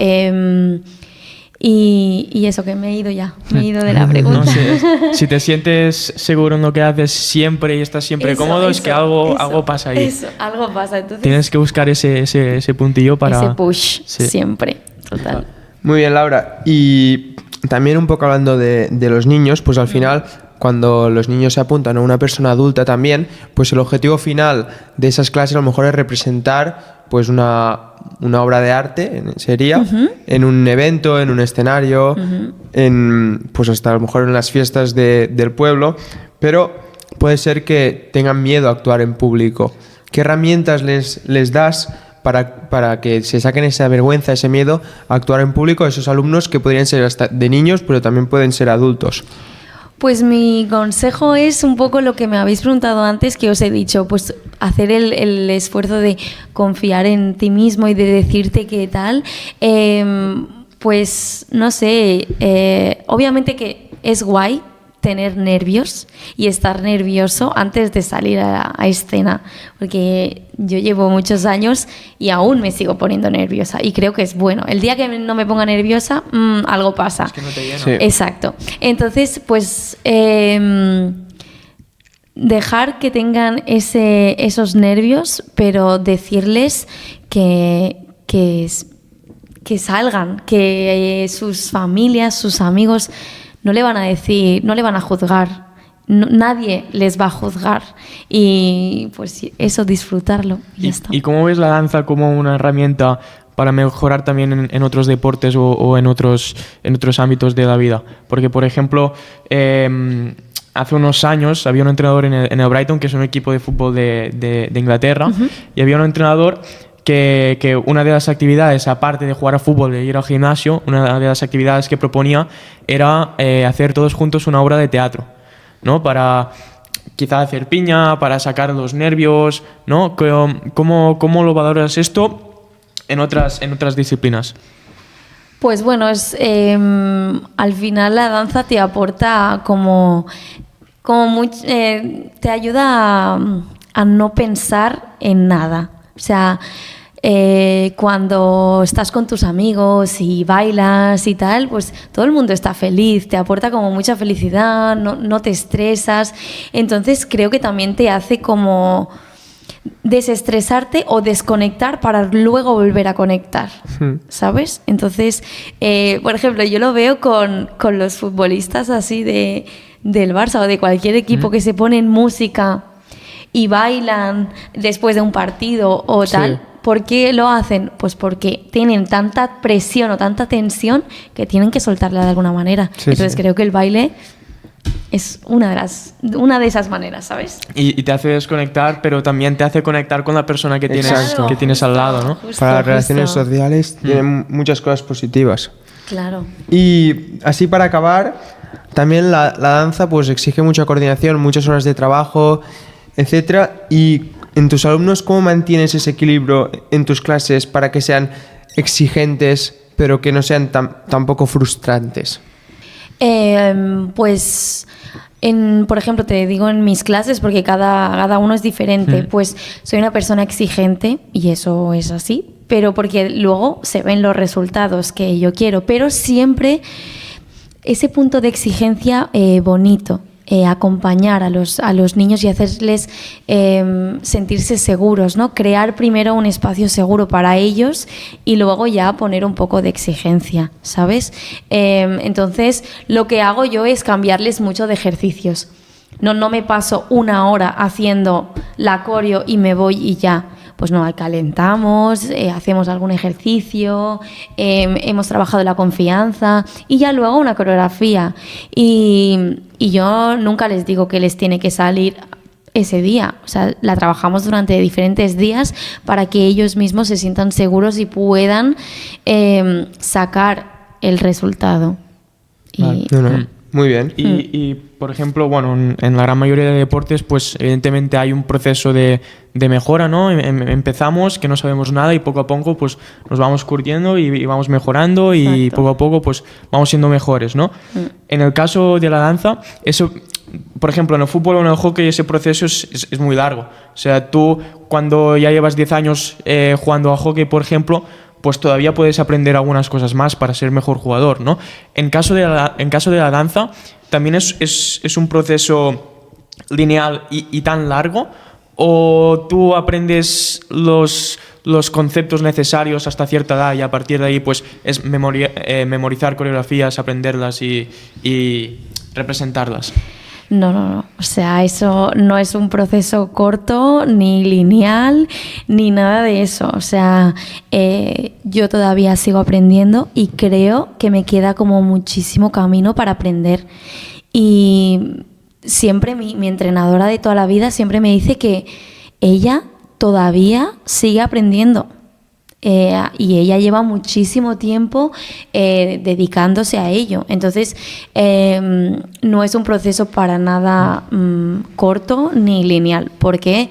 Y eso, que me he ido ya, me he ido de la pregunta. No sé, si te sientes seguro en lo que haces siempre y estás siempre cómodo, es que algo pasa ahí. Eso, algo pasa. Entonces, tienes que buscar ese puntillo para... Ese push, siempre, total. Muy bien, Laura. Y también un poco hablando de los niños, pues al final, cuando los niños se apuntan a una persona adulta también, pues el objetivo final de esas clases a lo mejor es representar pues una obra de arte, sería, en un evento, en un escenario, pues hasta a lo mejor en las fiestas del pueblo, pero puede ser que tengan miedo a actuar en público. ¿Qué herramientas les das para que se saquen esa vergüenza, ese miedo a actuar en público a esos alumnos que podrían ser hasta de niños, pero también pueden ser adultos? Pues mi consejo es un poco lo que me habéis preguntado antes, que os he dicho, pues hacer el esfuerzo de confiar en ti mismo y de decirte qué tal. Pues no sé, obviamente que es guay tener nervios y estar nervioso antes de salir a escena, porque yo llevo muchos años y aún me sigo poniendo nerviosa y creo que es bueno. El día que no me ponga nerviosa, algo pasa. Es que no te llena. Sí. Exacto. Entonces, pues dejar que tengan esos nervios, pero decirles que salgan, que sus familias, sus amigos no le van a decir, no le van a juzgar, nadie les va a juzgar y pues eso, disfrutarlo y ya está. ¿Y cómo ves la danza como una herramienta para mejorar también en otros deportes o en otros ámbitos de la vida? Porque, por ejemplo, hace unos años había un entrenador en el Brighton, que es un equipo de fútbol de Inglaterra, y había un entrenador que una de las actividades, aparte de jugar a fútbol, de ir al gimnasio, una de las actividades que proponía era hacer todos juntos una obra de teatro, ¿no? Para quizá hacer piña, para sacar los nervios, ¿no? ¿Cómo lo valoras esto en otras disciplinas? Pues bueno, al final la danza te aporta te ayuda a no pensar en nada. O sea, cuando estás con tus amigos y bailas y tal, pues todo el mundo está feliz, te aporta como mucha felicidad, no te estresas. Entonces creo que también te hace como desestresarte o desconectar para luego volver a conectar, ¿sabes? Entonces, por ejemplo, yo lo veo con los futbolistas así del Barça o de cualquier equipo que se ponen música y bailan después de un partido o tal. Sí. ¿Por qué lo hacen? Pues porque tienen tanta presión o tanta tensión que tienen que soltarla de alguna manera. Sí, Entonces creo que el baile es una de esas maneras, ¿sabes? Y te hace desconectar, pero también te hace conectar con la persona que Exacto. tienes al lado, ¿no? Para las relaciones sociales tienen muchas cosas positivas. Claro. Y así para acabar, también la danza pues exige mucha coordinación, muchas horas de trabajo, etcétera. Y en tus alumnos, ¿cómo mantienes ese equilibrio en tus clases para que sean exigentes, pero que no sean tampoco frustrantes? Pues, por ejemplo, te digo en mis clases, porque cada uno es diferente, pues soy una persona exigente y eso es así, pero porque luego se ven los resultados que yo quiero, pero siempre ese punto de exigencia bonito. Acompañar a los niños y hacerles sentirse seguros, ¿no? Crear primero un espacio seguro para ellos y luego ya poner un poco de exigencia, ¿sabes? Entonces, lo que hago yo es cambiarles mucho de ejercicios. No me paso una hora haciendo la coreo y me voy y ya. Pues no, calentamos, hacemos algún ejercicio, hemos trabajado la confianza y ya luego una coreografía. Y yo nunca les digo que les tiene que salir ese día. O sea, la trabajamos durante diferentes días para que ellos mismos se sientan seguros y puedan sacar el resultado. Vale. Muy bien. Y, por ejemplo, bueno, en la gran mayoría de deportes, pues evidentemente hay un proceso de mejora, ¿no? Empezamos que no sabemos nada y poco a poco pues nos vamos curtiendo y vamos mejorando. Exacto. Y poco a poco pues vamos siendo mejores, ¿no? En el caso de la danza, eso, por ejemplo, en el fútbol o en el hockey ese proceso es muy largo. O sea, tú cuando ya llevas 10 años jugando a hockey, por ejemplo, pues todavía puedes aprender algunas cosas más para ser mejor jugador, ¿no? En caso de la danza, también es un proceso lineal y tan largo, o tú aprendes los conceptos necesarios hasta cierta edad y a partir de ahí pues es memorizar coreografías, aprenderlas y representarlas. No. O sea, eso no es un proceso corto, ni lineal, ni nada de eso. O sea, yo todavía sigo aprendiendo y creo que me queda como muchísimo camino para aprender. Y siempre mi entrenadora de toda la vida siempre me dice que ella todavía sigue aprendiendo. Y ella lleva muchísimo tiempo dedicándose a ello. Entonces, no es un proceso para nada corto ni lineal, porque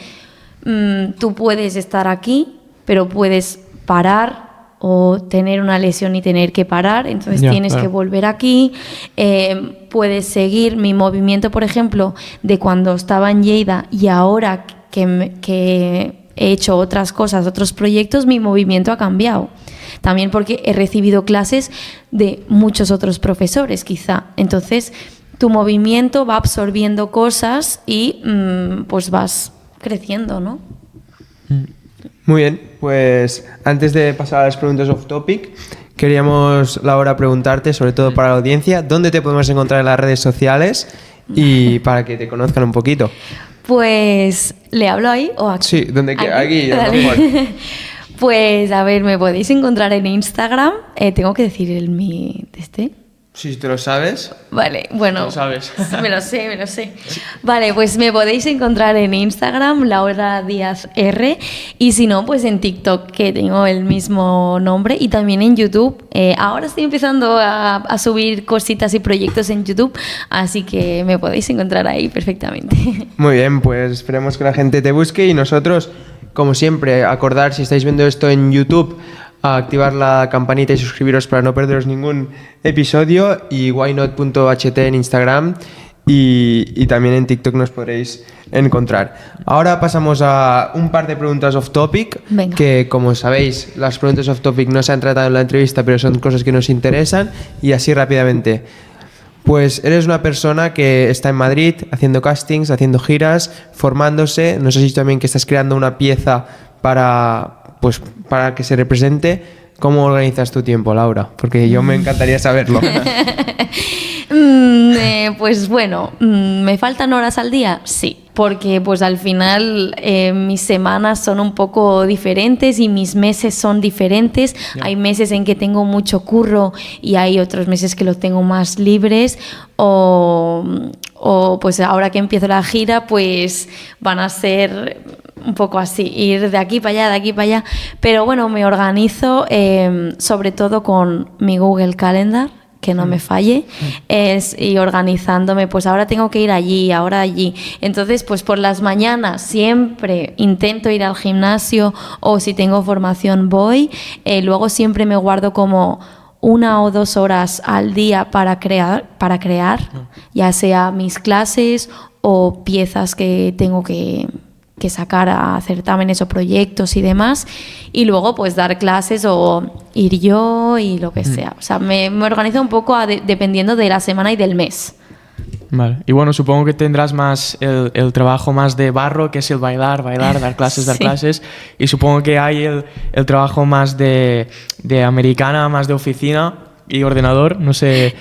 tú puedes estar aquí, pero puedes parar o tener una lesión y tener que parar, entonces tienes que volver aquí. Puedes seguir mi movimiento, por ejemplo, de cuando estaba en Lleida y ahora que he hecho otras cosas, otros proyectos, mi movimiento ha cambiado. También porque he recibido clases de muchos otros profesores, quizá. Entonces, tu movimiento va absorbiendo cosas y pues vas creciendo, ¿no? Muy bien, pues antes de pasar a las preguntas off topic, queríamos, Laura, preguntarte, sobre todo para la audiencia, ¿dónde te podemos encontrar en las redes sociales y para que te conozcan un poquito? Pues, ¿le hablo ahí o aquí? Sí, donde quiera, aquí. Pues, a ver, me podéis encontrar en Instagram. Tengo que decir mi de este. Si te lo sabes. Vale, bueno. Lo sabes. Me lo sé. Vale, pues me podéis encontrar en Instagram, Laura Díaz R, y si no, pues en TikTok, que tengo el mismo nombre, y también en YouTube. Ahora estoy empezando a subir cositas y proyectos en YouTube, así que me podéis encontrar ahí perfectamente. Muy bien, pues esperemos que la gente te busque y nosotros, como siempre, acordar, si estáis viendo esto en YouTube, a activar la campanita y suscribiros para no perderos ningún episodio, y whynot.ht en Instagram y también en TikTok nos podréis encontrar. Ahora pasamos a un par de preguntas off topic. Venga. Que, como sabéis, las preguntas off topic no se han tratado en la entrevista, pero son cosas que nos interesan. Y así rápidamente, pues eres una persona que está en Madrid haciendo castings, haciendo giras, formándose. Nos has dicho también que estás creando una pieza para que se represente. ¿Cómo organizas tu tiempo, Laura? Porque yo me encantaría saberlo. Pues bueno, ¿me faltan horas al día? Sí, porque pues al final mis semanas son un poco diferentes y mis meses son diferentes. Hay meses en que tengo mucho curro y hay otros meses que los tengo más libres, o pues ahora que empiezo la gira pues van a ser un poco así, ir de aquí para allá, de aquí para allá. Pero bueno, me organizo sobre todo con mi Google Calendar, que no me falle, y organizándome, pues ahora tengo que ir allí, ahora allí. Entonces, pues por las mañanas siempre intento ir al gimnasio, o si tengo formación voy. Luego siempre me guardo como 1 o 2 horas al día para crear, ya sea mis clases o piezas que tengo que sacar a certámenes o proyectos y demás, y luego pues dar clases o ir yo y lo que sea. O sea, me organizo un poco dependiendo de la semana y del mes. Vale. Y bueno, supongo que tendrás más el trabajo más de barro, que es el bailar, dar clases, dar clases. Y supongo que hay el trabajo más de americana, más de oficina y ordenador. No sé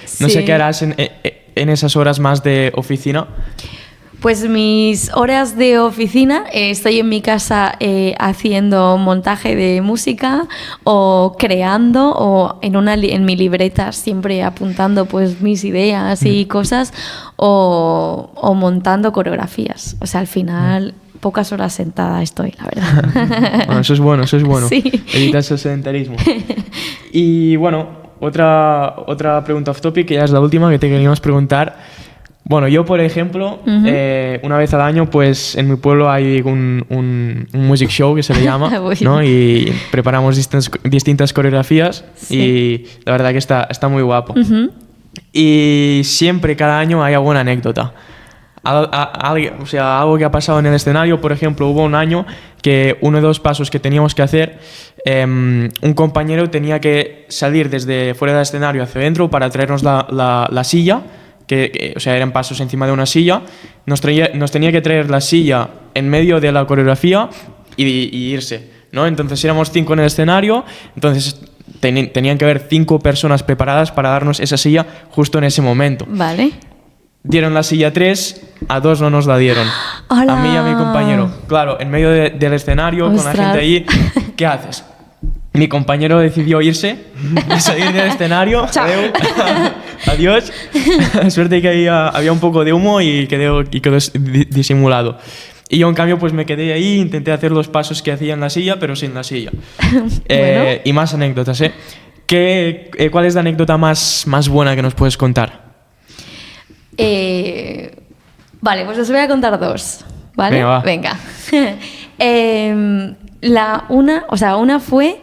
qué harás en esas horas más de oficina. Pues mis horas de oficina, estoy en mi casa haciendo montaje de música o creando, o en mi libreta siempre apuntando pues mis ideas y cosas, o montando coreografías. O sea, al final pocas horas sentada estoy, la verdad. Bueno, eso es bueno. Sí. Evitas el sedentarismo. Y bueno, otra pregunta off topic, que ya es la última que te queríamos preguntar. Bueno, yo, por ejemplo, una vez al año, pues en mi pueblo hay un music show que se le llama, ¿no? Y preparamos distintas coreografías, sí. Y la verdad que está muy guapo. Y siempre, cada año, hay alguna anécdota. O sea, algo que ha pasado en el escenario. Por ejemplo, hubo un año que uno de los pasos que teníamos que hacer, un compañero tenía que salir desde fuera del escenario hacia adentro para traernos la silla, o sea, eran pasos encima de una silla. Nos tenía que traer la silla en medio de la coreografía y irse, ¿no? Entonces éramos 5 en el escenario, entonces tenían que haber 5 personas preparadas para darnos esa silla justo en ese momento. Vale. Dieron la silla a 3, a 2 no nos la dieron. ¡Hola! A mí y a mi compañero. Claro, en medio del escenario, ¡Ostras! con la gente ahí, ¿qué haces? Mi compañero decidió irse, salir del escenario. Chao. Adiós. Suerte que había un poco de humo y quedó disimulado. Y yo, en cambio, pues me quedé ahí, intenté hacer los pasos que hacía en la silla, pero sin la silla. Bueno. Y más anécdotas, ¿eh? ¿Cuál es la anécdota más buena que nos puedes contar? Vale, pues os voy a contar 2, ¿vale? Venga, va. Una fue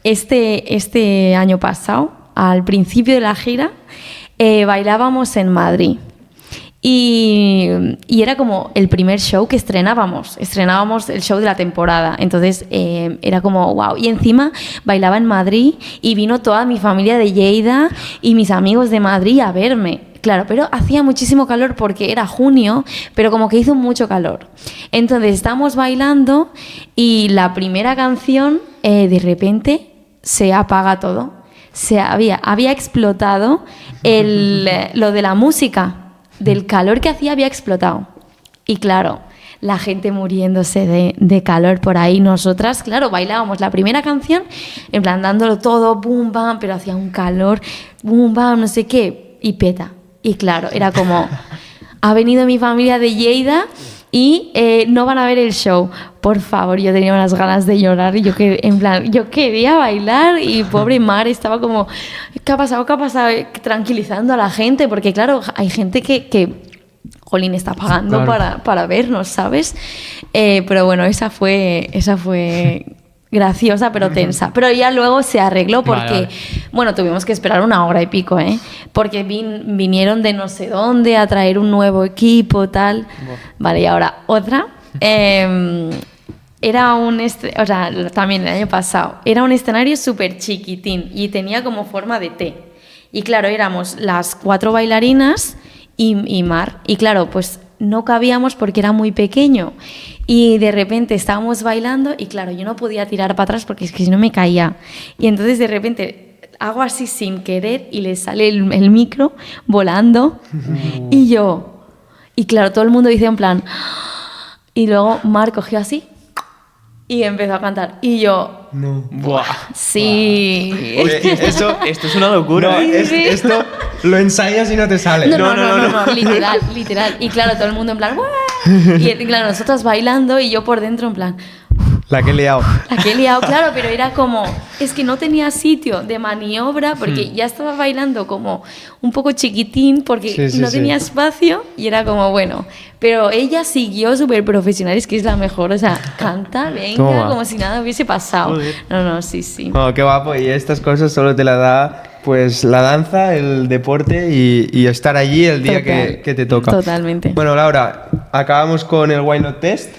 este año pasado, al principio de la gira, bailábamos en Madrid. Y era como el primer show que estrenábamos el show de la temporada, entonces era como wow, y encima bailaba en Madrid y vino toda mi familia de Lleida y mis amigos de Madrid a verme, claro, pero hacía muchísimo calor porque era junio, pero como que hizo mucho calor, entonces estábamos bailando y la primera canción de repente se apaga todo, había explotado lo de la música. Del calor que hacía había explotado. Y claro, la gente muriéndose de calor por ahí. Nosotras, claro, bailábamos la primera canción, en plan dándolo todo, boom, bam, pero hacía un calor, boom, bam, no sé qué, y peta. Y claro, era como, ha venido mi familia de Lleida y no van a ver el show. Por favor, yo tenía unas ganas de llorar y yo quería bailar y pobre Mar estaba como, ¿qué ha pasado? Tranquilizando a la gente, porque claro, hay gente que jolín, está pagando claro, para vernos, ¿sabes? Pero bueno, esa fue graciosa pero tensa, pero ya luego se arregló porque bueno, tuvimos que esperar 1 hora y pico, porque vinieron de no sé dónde a traer un nuevo equipo, tal. Vale, y ahora otra, era también el año pasado era un escenario súper chiquitín y tenía como forma de T, y claro, éramos las 4 bailarinas y Mar, y claro, pues no cabíamos porque era muy pequeño. Y de repente estábamos bailando y claro, yo no podía tirar para atrás porque es que si no me caía. Y entonces de repente hago así sin querer y le sale el micro volando. Y claro, todo el mundo dice en plan... Y luego Mar cogió así y empezó a cantar. Y yo... No. Buah. Sí. Oye, esto es una locura. No, sí. Esto lo ensayas y no te sale. No. Literal. Y claro, todo el mundo en plan... ¡Uah! Y claro, nosotras bailando y yo por dentro en plan... La que he liado. Claro, pero era como... Es que no tenía sitio de maniobra porque ya estaba bailando como un poco chiquitín porque no tenía espacio y era como, bueno... Pero ella siguió súper profesional, es que es la mejor, o sea, canta, venga, Toma. como si nada hubiese pasado. Joder. No, sí. Oh, qué guapo, y estas cosas solo te la da pues la danza, el deporte y estar allí el día que te toca. Totalmente. Bueno, Laura, acabamos con el Why Not Test,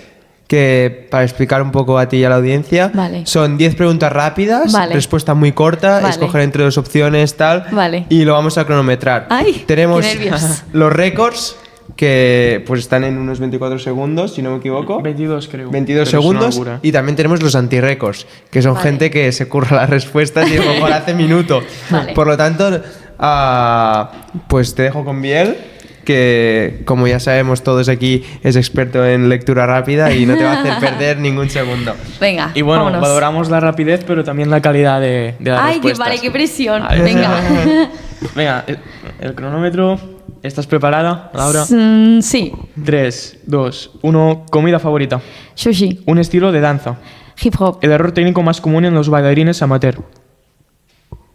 que para explicar un poco a ti y a la audiencia, Vale. son 10 preguntas rápidas, Vale. respuesta muy corta, Vale. escoger entre 2 opciones, tal, Vale. y lo vamos a cronometrar. Ay, tenemos qué nervios. los récords, que pues están en unos 24 segundos, si no me equivoco. 22 creo. 22 Pero es una segundos, locura. y también tenemos los anti-récords, que son Vale. gente que se curra las respuestas y a lo mejor hace minuto. Vale. Por lo tanto, pues te dejo con Biel, que como ya sabemos todos aquí es experto en lectura rápida y no te va a hacer perder ningún segundo. Venga, Y bueno, vámonos. valoramos la rapidez, pero también la calidad de las Ay, respuestas. qué presión. Vale. Venga. Venga, el cronómetro. ¿Estás preparada, Laura? Sí. 3, 2, 1. Comida favorita. Sushi. Un estilo de danza. Hip hop. El error técnico más común en los bailarines amateur.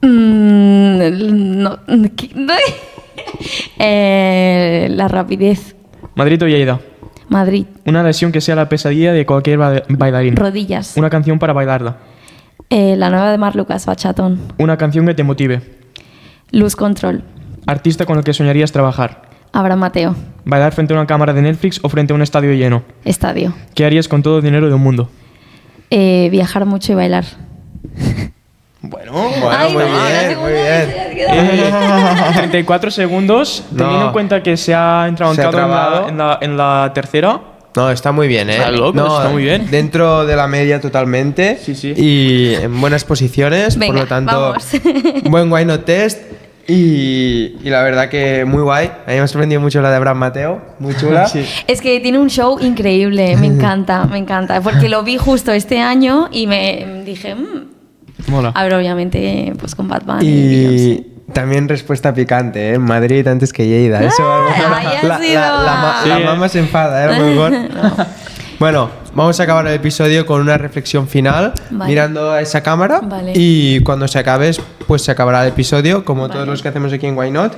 No. La rapidez. Madrid o Lleida. Madrid. Una lesión que sea la pesadilla de cualquier bailarín. Rodillas. Una canción para bailarla. La nueva de Mar Lucas, Bachatón. Una canción que te motive. Luz Control. Artista con el que soñarías trabajar. Abraham Mateo. ¿Bailar frente a una cámara de Netflix o frente a un estadio lleno? Estadio. ¿Qué harías con todo el dinero del mundo? Viajar mucho y bailar. Bueno, Ay, muy no, la bien, segunda muy vez bien. se le ha quedado. 34 segundos, No. teniendo en cuenta que se ha entrado Se ha trabado. en la tercera. No, está muy bien, ¿eh? Está loco, No, está muy bien. Dentro de la media totalmente. Sí, sí. Y en buenas posiciones, Venga, por lo tanto, vamos. buen why not test. Y la verdad que muy guay. A mí me ha sorprendido mucho la de Abraham Mateo, muy chula. Sí. Es que tiene un show increíble, me encanta, porque lo vi justo este año y me dije, Mola. a ver, obviamente, pues con Bad Bunny. Y Beyoncé. también respuesta picante, ¿eh? Madrid antes que Lleida. Eso a lo mejor ahí ha sido. la Sí. mamá se enfada, ¿eh? A lo mejor. Bueno, vamos a acabar el episodio con una reflexión final, Vale. mirando a esa cámara. Vale. Y cuando se acabe, pues se acabará el episodio, como todos Vale. los que hacemos aquí en Why Not.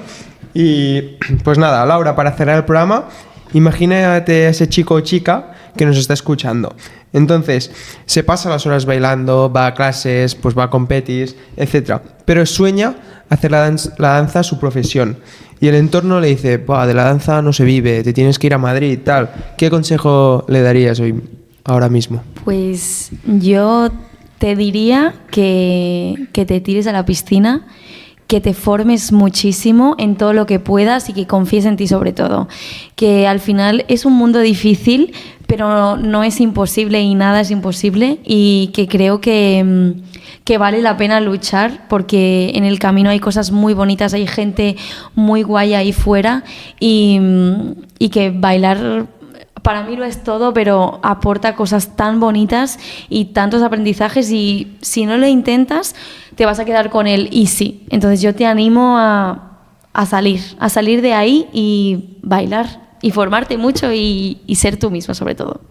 Y pues nada, Laura, para cerrar el programa, imagínate a ese chico o chica que nos está escuchando. Entonces, se pasa las horas bailando, va a clases, pues va a competis, etc. Pero sueña hacer la danza su profesión. Y el entorno le dice, "Buah, de la danza no se vive, te tienes que ir a Madrid, tal". ¿Qué consejo le darías hoy, ahora mismo? Pues yo te diría que te tires a la piscina, que te formes muchísimo en todo lo que puedas y que confíes en ti sobre todo. Que al final es un mundo difícil, pero no es imposible y nada es imposible, y que creo que vale la pena luchar porque en el camino hay cosas muy bonitas, hay gente muy guay ahí fuera y que bailar para mí lo es todo, pero aporta cosas tan bonitas y tantos aprendizajes, y si no lo intentas te vas a quedar con el easy. Entonces yo te animo a salir de ahí y bailar y formarte mucho y ser tú misma sobre todo.